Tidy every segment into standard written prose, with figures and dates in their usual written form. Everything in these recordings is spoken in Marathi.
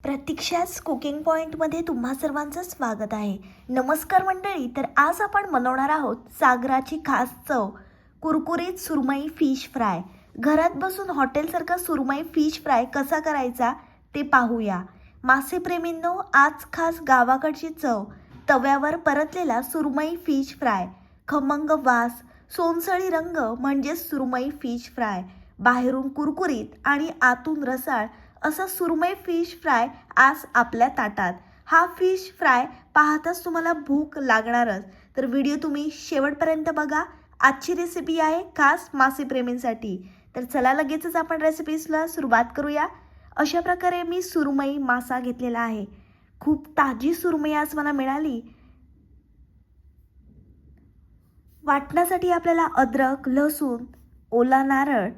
प्रतीक्षाच कुकिंग पॉईंटमध्ये तुम्हा सर्वांचं स्वागत आहे. नमस्कार मंडळी. तर आज आपण बनवणार आहोत सागराची खास चव कुरकुरीत सुरमई फिश फ्राय. घरात बसून हॉटेलसारखा सुरमई फिश फ्राय कसा करायचा ते पाहूया. मासेप्रेमींनो, आज खास गावाकडची चव, तव्यावर परतलेला सुरमई फिश फ्राय, खमंग वास, सोनसळी रंग म्हणजे सुरमई फिश फ्राय. बाहेरून कुरकुरीत आणि आतून रसाळ असा सुरमई फिश फ्राय आज आपल्या ताटात. हा फिश फ्राय पाहताच तुम्हाला भूक लागणारच. तर व्हिडिओ तुम्ही शेवटपर्यंत बघा. आजची रेसिपी आहे खास मासेप्रेमींसाठी. तर चला लगेचच आपण रेसिपीजला सुरुवात करूया. अशा प्रकारे मी सुरमई मासा घेतलेला आहे. खूप ताजी सुरमई आज मला मिळाली. वाटण्यासाठी आपल्याला अद्रक, लसूण, ओला नारळ,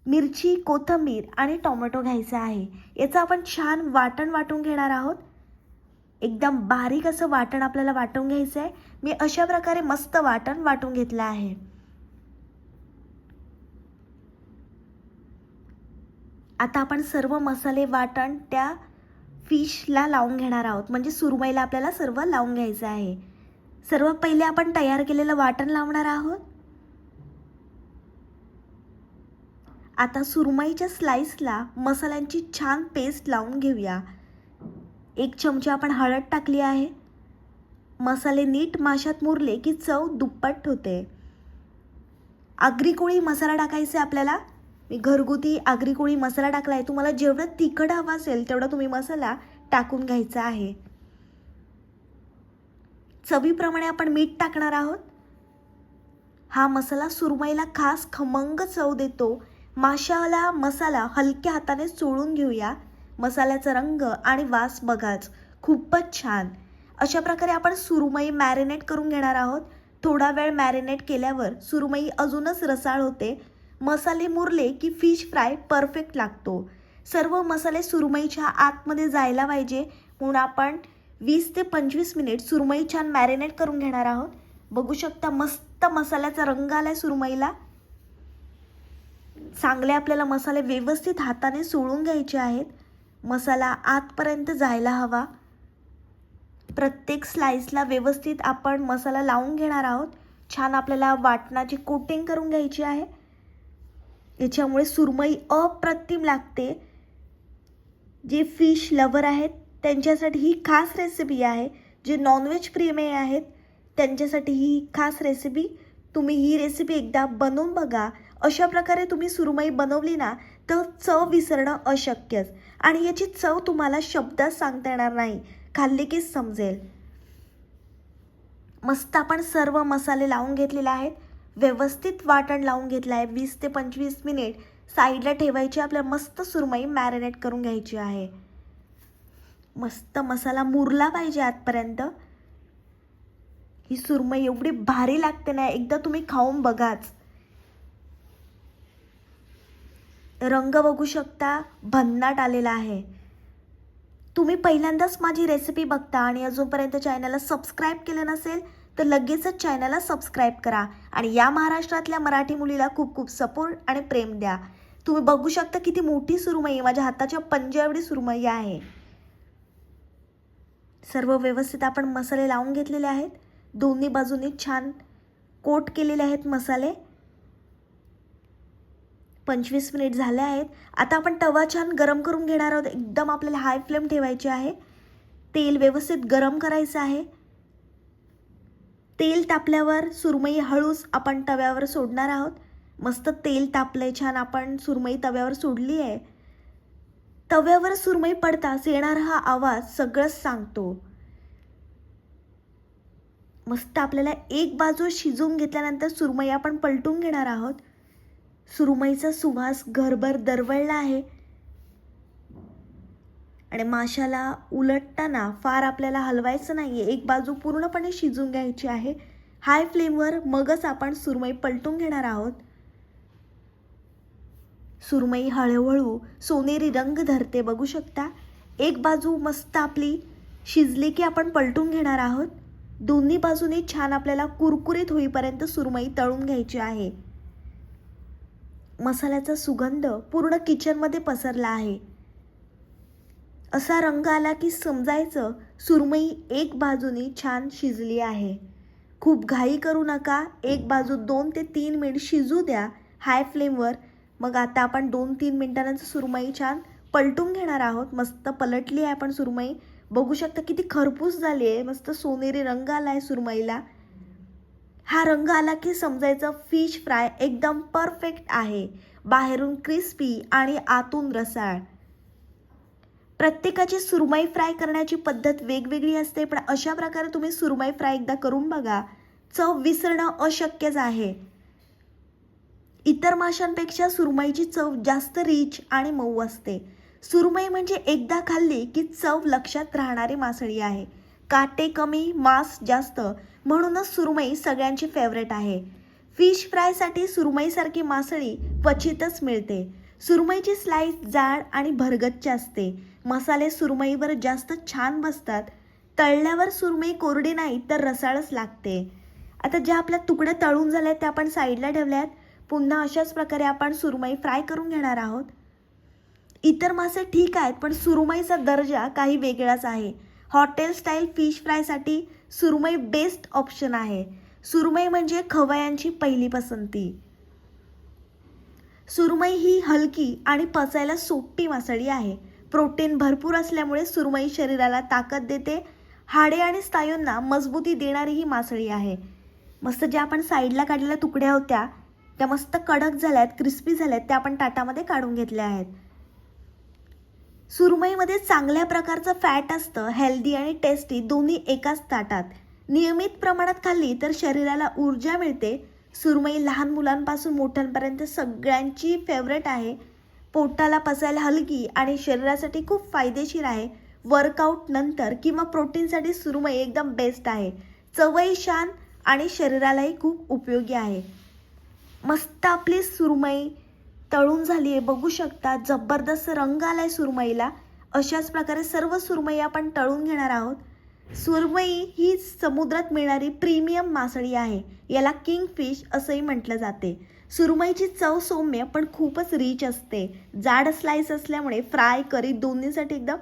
मिरची, कोथिंबीर आणि टोमॅटो घ्यायचा आहे. याचं आपण छान वाटण वाटून घेणार आहोत. एकदम बारीक असं वाटण आपल्याला वाटून घ्यायचं आहे. मी अशा प्रकारे मस्त वाटण वाटून घेतलं आहे. आता आपण सर्व मसाले वाटण त्या फिशला लावून घेणार आहोत. म्हणजे सुरमईला आपल्याला सर्व लावून घ्यायचं आहे. सर्वात पहिले आपण तयार केलेलं वाटण लावणार आहोत. आता सुरमईच्या स्लाइसला मसाल्यांची छान पेस्ट लावून घेऊया. 1 चमचा आपण हळद टाकली आहे. मसाले नीट माशात मुरले की चव दुप्पट होते. आगरी कोळी मसाला टाकायचा आहे आपल्याला. मी घरगुती आगरी कोळी मसाला टाकला आहे. तुम्हाला जेवढं तिखट हवं असेल तेवढा तुम्ही मसाला टाकून घ्यायचा आहे. चवीप्रमाणे आपण मीठ टाकणार आहोत. हा मसाला सुरमईला खास खमंग चव देतो. माशाला मसाला हलक्या हाताने चोळून घेऊया. मसाल्याचा रंग आणि वास बघाच, खूपच छान. अशा प्रकारे आपण सुरमई मॅरिनेट करून घेणार आहोत. थोडा वेळ मॅरिनेट केल्यावर सुरमई अजूनच रसाळ होते. मसाले मुरले की फिश फ्राय परफेक्ट लागतो. सर्व मसाले सुरमईच्या आतमध्ये जायला पाहिजे म्हणून आपण 20 ते 25 मिनिट सुरमई छान मॅरिनेट करून घेणार आहोत. बघू शकता मस्त मसाल्याचा रंग आलाय सुरमईला. चांगले आपल्याला मसाले व्यवस्थित हाताने सोळून घ्यायचे आहेत. मसाला आतपर्यंत जायला हवा. प्रत्येक स्लाइसला व्यवस्थित आपण मसाला लावून घेणार आहोत. छान आपल्याला वाटणाची कोटिंग करून घ्यायची आहे. याच्यामुळे सुरमई अप्रतिम लागते. जे फिश लवर आहेत त्यांच्यासाठी ही खास रेसिपी आहे. जे नॉनव्हेज प्रेमी आहेत त्यांच्यासाठी ही खास रेसिपी. तुम्ही ही रेसिपी एकदा बनवून बघा. अशा प्रकारे तुम्ही सुरमई बनवली ना तर चव विसरणं अशक्यच. आणि याची चव तुम्हाला शब्दात सांगता येणार नाही, खाल्ली की समजेल. मस्त आपण सर्व मसाले लावून घेतलेले आहेत. व्यवस्थित वाटण लावून घेतलं आहे. 20 ते 25 मिनिट साईडला ठेवायची. आपल्याला मस्त सुरमई मॅरिनेट करून घ्यायची आहे. मस्त मसाला मुरला पाहिजे आतपर्यंत. ही सुरमई एवढी भारी लागते ना, एकदा तुम्ही खाऊन बघाच. रंग बघू शकता, भन्नाट आलेला आहे. तुम्ही पहिल्यांदाच माझी रेसिपी बघता आणि अजूनपर्यंत चॅनलला सबस्क्राईब केलं नसेल तर लगेचच चॅनलला सबस्क्राईब करा आणि या महाराष्ट्रातल्या मराठी मुलीला खूप खूप सपोर्ट आणि प्रेम द्या. तुम्ही बघू शकता किती मोठी सुरमई, माझ्या हाताच्या पंजा एवढी सुरमई आहे. सर्व व्यवस्थित आपण मसाले लावून घेतलेले आहेत. दोन्ही बाजूनी छान कोट केलेले आहेत मसाले. 25 मिनिट झाले आहेत. आता आपण तवा छान गरम करून घेणार आहोत. एकदम आपल्याला हाय फ्लेम ठेवायची आहे. तेल व्यवस्थित गरम करायचं आहे. तेल तापल्यावर सुरमई हळूच आपण तव्यावर सोडणार आहोत. मस्त तेल तापलंय छान. आपण सुरमई तव्यावर सोडली आहे. तव्यावर सुरमई पडताच येणारा हा आवाज सगळंच सांगतो. मस्त आपल्याला एक बाजू शिजवून घेतल्यानंतर सुरमई आपण पलटून घेणार आहोत. सुरमईचा सुवास घरभर दरवळला आहे आणि माशाला उलटताना फार आपल्याला हलवायचं नाहीये. एक बाजू पूर्णपणे शिजून घ्यायची आहे हाय फ्लेमवर. मगच आपण सुरमई पलटून घेणार आहोत. सुरमई हळूहळू सोनेरी रंग धरते, बघू शकता. एक बाजू मस्त आपली शिजली की आपण पलटून घेणार आहोत. दोन्ही बाजूनी छान आपल्याला कुरकुरीत होईपर्यंत सुरमई तळून घ्यायची आहे. मसाल्याचा सुगंध पूर्ण किचनमध्ये पसरला आहे. असा रंग आला की समजायचं सुरमई एक बाजूनी छान शिजली आहे. खूप घाई करू नका. एक बाजू 2 ते 3 मिनिट शिजू द्या हाय फ्लेमवर. मग आता आपण 2-3 मिनिटांनंतर सुरमई छान पलटून घेणार आहोत. मस्त पलटली आहे आपण सुरमई. बघू शकता किती खरपूस झाली आहे. मस्त सोनेरी रंग आला आहे सुरमईला. हा रंग आला की समजायचं फिश फ्राय एकदम परफेक्ट आहे. बाहेरून क्रिस्पी आणि आतून रसाळ. प्रत्येकाची सुरमई फ्राय करण्याची पद्धत वेगवेगळी असते, पण अशा प्रकारे तुम्ही सुरमई फ्राय एकदा करून बघा. चव विसरणं अशक्यच आहे. इतर माशांपेक्षा सुरमईची चव जास्त रिच आणि मऊ असते. सुरमई म्हणजे एकदा खाल्ली की चव लक्षात राहणारी मासळी आहे. काटे कमी, मांस जास्त, म्हणूनच सुरमई सगळ्यांची फेवरेट आहे. फिश फ्रायसाठी सुरमईसारखी मासळी क्वचितच मिळते. सुरमईची स्लाइस जाड आणि भरगच्च असते. मसाले सुरमईवर जास्त छान बसतात. तळल्यावर सुरमई कोरडी नाही तर रसाळच लागते. आता ज्या आपल्या तुकड्या तळून झाल्यात त्या आपण साईडला ठेवल्यात. पुन्हा अशाच प्रकारे आपण सुरमई फ्राय करून घेणार आहोत. इतर मासे ठीक आहेत, पण सुरमईचा दर्जा काही वेगळाच आहे. हॉटेल स्टाईल फिश फ्रायसाठी सुरमई बेस्ट ऑप्शन आहे. सुरमई म्हणजे खवय्यांची पहिली पसंती. सुरमई ही हलकी आणि पचायला सोपी मासळी आहे. प्रोटीन भरपूर असल्यामुळे सुरमई शरीराला ताकद देते. हाडे आणि स्नायूंना मजबूती देणारी ही मासळी आहे. मस्त ज्या आपण साईडला काढलेल्या तुकड्या होत्या त्या मस्त कडक झाल्यात, क्रिस्पी झाल्यात, त्या आपण ताटामध्ये काढून घेतल्या आहेत. सुरमईमध्ये चांगल्या प्रकारचं फॅट असतं. हेल्दी आणि टेस्टी दोन्ही एकाच ताटात. नियमित प्रमाणात खाल्ली तर शरीराला ऊर्जा मिळते. सुरमई लहान मुलांपासून मोठ्यांपर्यंत सगळ्यांची फेवरेट आहे. पोटाला पचायला हलकी आणि शरीरासाठी खूप फायदेशीर आहे. वर्कआउट नंतर किंवा प्रोटीनसाठी सुरमई एकदम बेस्ट आहे. चवही छान आणि शरीरालाही खूप उपयोगी आहे. मस्त आपली सुरमई तळून झाली आहे. बघू शकता जबरदस्त रंग आला आहे सुरमईला. अशाच प्रकारे सर्व सुरमई आपण तळून घेणार आहोत. सुरमई ही समुद्रात मिळणारी प्रीमियम मासळी आहे. याला किंगफिश असंही म्हटलं जाते. सुरमईची चव सौम्य पण खूपच रिच असते. जाड स्लाइस असल्यामुळे फ्राय, करी दोन्हीसाठी एकदम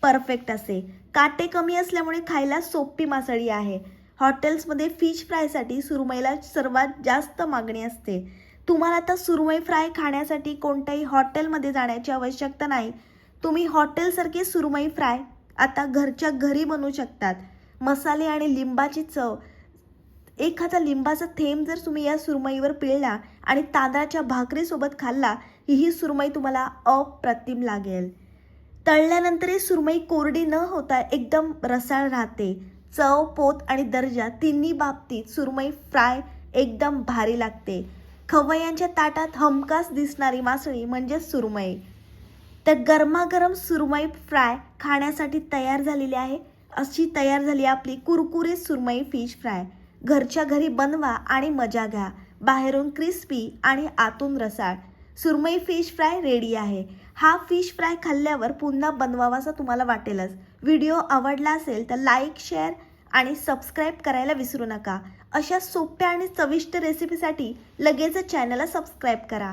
परफेक्ट असते. काटे कमी असल्यामुळे खायला सोपी मासळी आहे. हॉटेल्समध्ये फिश फ्रायसाठी सुरमईला सर्वात जास्त मागणी असते. तुम्हाला आता सुरमई फ्राय खाण्यासाठी कोणत्याही हॉटेलमध्ये जाण्याची आवश्यकता नाही. तुम्ही हॉटेलसारखी सुरमई फ्राय आता घरच्या घरी बनवू शकतात. मसाले आणि लिंबाची चव, एखादा लिंबाचा थेंब जर तुम्ही या सुरमईवर पिळला आणि तांदळाच्या भाकरीसोबत खाल्ला, ही सुरमई तुम्हाला अप्रतिम लागेल. तळल्यानंतरही सुरमई कोरडी न होता एकदम रसाळ राहते. चव, पोत आणि दर्जा तिन्ही बाबतीत सुरमई फ्राय एकदम भारी लागते. खवय्यांच्या ताटात हमखास दिसणारी मासळी म्हणजे सुरमई. तर गरमागरम सुरमई फ्राय खाण्यासाठी तयार झालेली आहे. अशी तयार झाली आपली कुरकुरीत सुरमई फिश फ्राय. घरच्या घरी बनवा आणि मजा घ्या. बाहेरून क्रिस्पी आणि आतून रसाळ सुरमई फिश फ्राय रेडी आहे. हा फिश फ्राय खाल्ल्यावर पुन्हा बनवावासा तुम्हाला वाटेलच. व्हिडिओ आवडला असेल तर लाईक, शेअर आणि सबस्क्राईब करायला विसरू नका. अशा सोप्या आणि चविष्ट रेसिपीसाठी लगेचच चॅनलला सबस्क्राईब करा.